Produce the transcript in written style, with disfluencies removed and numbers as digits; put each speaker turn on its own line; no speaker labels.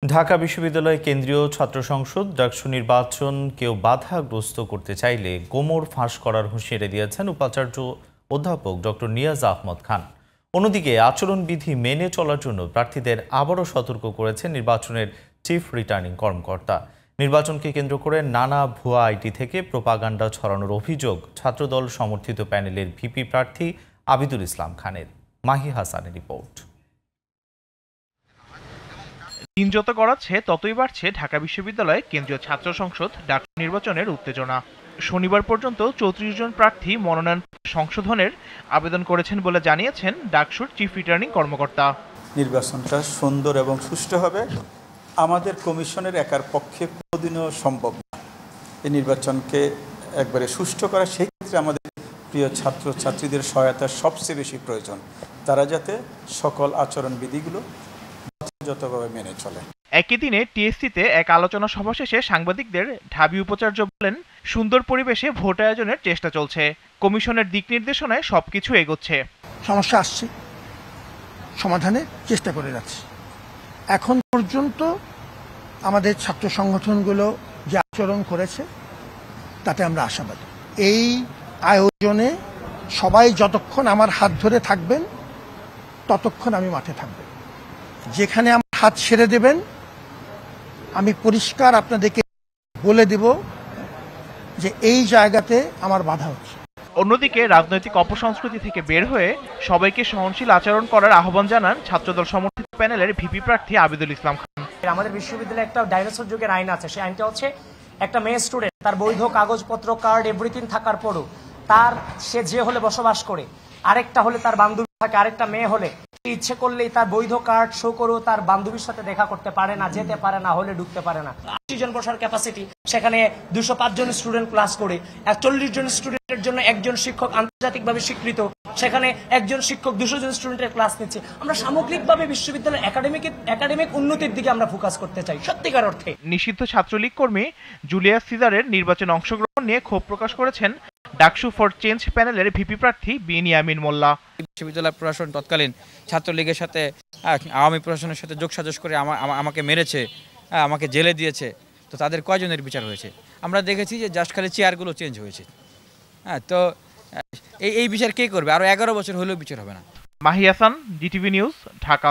ঢাকা বিশ্ববিদ্যালয় কেন্দ্রীয় ছাত্র সংসদ ডাকসু নির্বাচন কেউ বাধাগ্রস্ত করতে চাইলে গোমর ফাঁস করার হুঁশিয়ারি দিয়েছেন উপাচার্য অধ্যাপক ডক্টর নিয়াজ আহমদ খান। অন্যদিকে আচরণবিধি মেনে চলার জন্য প্রার্থীদের আবারও সতর্ক করেছেন নির্বাচনের চিফ রিটার্নিং কর্মকর্তা। নির্বাচনকে কেন্দ্র করে নানা ভুয়া আইডি থেকে প্রোপাগান্ডা ছড়ানোর অভিযোগ ছাত্রদল সমর্থিত প্যানেলের ভিপি প্রার্থী আবিদুল ইসলাম খানের। মাহি হাসানের রিপোর্ট।
দিন যত গড়াচ্ছে ততই বাড়ছে ঢাকা বিশ্ববিদ্যালয় কেন্দ্রীয় ছাত্র সংসদ ডাকসু নির্বাচনের উত্তেজনা। শনিবার পর্যন্ত ৩৪ জন প্রার্থী মনোনয়ন সংশোধনের আবেদন করেছেন বলে জানিয়েছেন ডাকসুর চিফ রিটার্নিং কর্মকর্তা।
নির্বাচনটা সুন্দর এবং সুষ্ঠু হবে। আমাদের কমিশনের একার পক্ষে কোনোদিনও সম্ভব না এই নির্বাচনকে একবারে সুষ্ঠু করা। সেই ক্ষেত্রে আমাদের প্রিয় ছাত্র ছাত্রীদের সহায়তা সবচেয়ে বেশি প্রয়োজন। তারা যাতে সকল আচরণবিধিগুলো যথাযথভাবে মেনে চলে।
একই দিনে টিএসসিতে এক আলোচনা সভা শেষে সাংবাদিকদের ঢাবি উপাচার্য বলেন, সুন্দর পরিবেশে ভোট আয়োজনের চেষ্টা চলছে, কমিশনের দিক নির্দেশনায় সবকিছু এগোচ্ছে।
সমস্যা আসছে, সমাধানের চেষ্টা করে যাচ্ছি। এখন পর্যন্ত আমাদের ছাত্র সংগঠনগুলো যে আচরণ করেছে তাতে আমরা আশাবাদী। এই আয়োজনে সবাই যতক্ষণ আমার হাত ধরে থাকবেন ততক্ষণ আমি মাঠে থাকব। যেখানে আমার হাত ছেড়ে দেবেন আমি পরিষ্কার আপনাদেরকে বলে দেব যে এই জায়গাতে আমার বাধা হচ্ছে।
অন্যদিকে রাজনৈতিক অপসংস্কৃতি থেকে বের হয়ে সবাইকে সহনশীল আচরণ করার আহ্বান জানান ছাত্রদল সমর্থিত প্যানেলের ভিপি প্রার্থী আবিদুল ইসলাম খান।
আমাদের বিশ্ববিদ্যালয়ে একটা ডাইনোসর যুগের আইন আছে। সেই আইনটা হচ্ছে একটা মেয়ে স্টুডেন্ট তার বৈধ কাগজপত্র কার্ড এভরিথিং থাকার পরও সে যে হলে বসবাস করে, আরেকটা হলে তার বান্ধবী থাকে, আরেকটা মেয়ে হলে ইচ্ছে করলেই তার বৈধ কার্ড শো করেও তার বান্ধবীর সাথে দেখা করতে পারে না, যেতে পারে না, হলে ঢুকতে পারে না। 80 জন বসার ক্যাপাসিটি, সেখানে 205 জন স্টুডেন্ট ক্লাস করে, 40 জন স্টুডেন্টের জন্য একজন শিক্ষক আন্তর্জাতিকভাবে স্বীকৃত, সেখানে একজন শিক্ষক 200 জন স্টুডেন্টের ক্লাস নিচ্ছে। আমরা সামগ্রিকভাবে বিশ্ববিদ্যালয়ের একাডেমিক উন্নতির দিকে আমরা ফোকাস করতে চাই সত্যিকার অর্থে।
নিষিদ্ধ ছাত্রলীগ কর্মী জুলিয়াস সিজারের নির্বাচনে অংশগ্রহণ নিয়ে ক্ষোভ প্রকাশ করেছেন ডাকসু ফর চেঞ্জ প্যানেলের ভিপি প্রার্থী বিনিয়ামিন মোল্লা।
বিশ্ববিদ্যালয় প্রশাসন তৎকালীন ছাত্রলীগের সাথে আওয়ামী প্রশাসনের সাথে যোগসাজশ করে আমাকে মেরেছে, আমাকে জেলে দিয়েছে। তো তাদের কয়জনের বিচার হয়েছে? আমরা দেখেছি যে জাস্ট খালি চেয়ারগুলো চেঞ্জ হয়েছে। তো এই বিচার কে করবে? আরো 11 বছর হলেও বিচার হবে না।
Mahi Hasan, GTV news, Dhaka.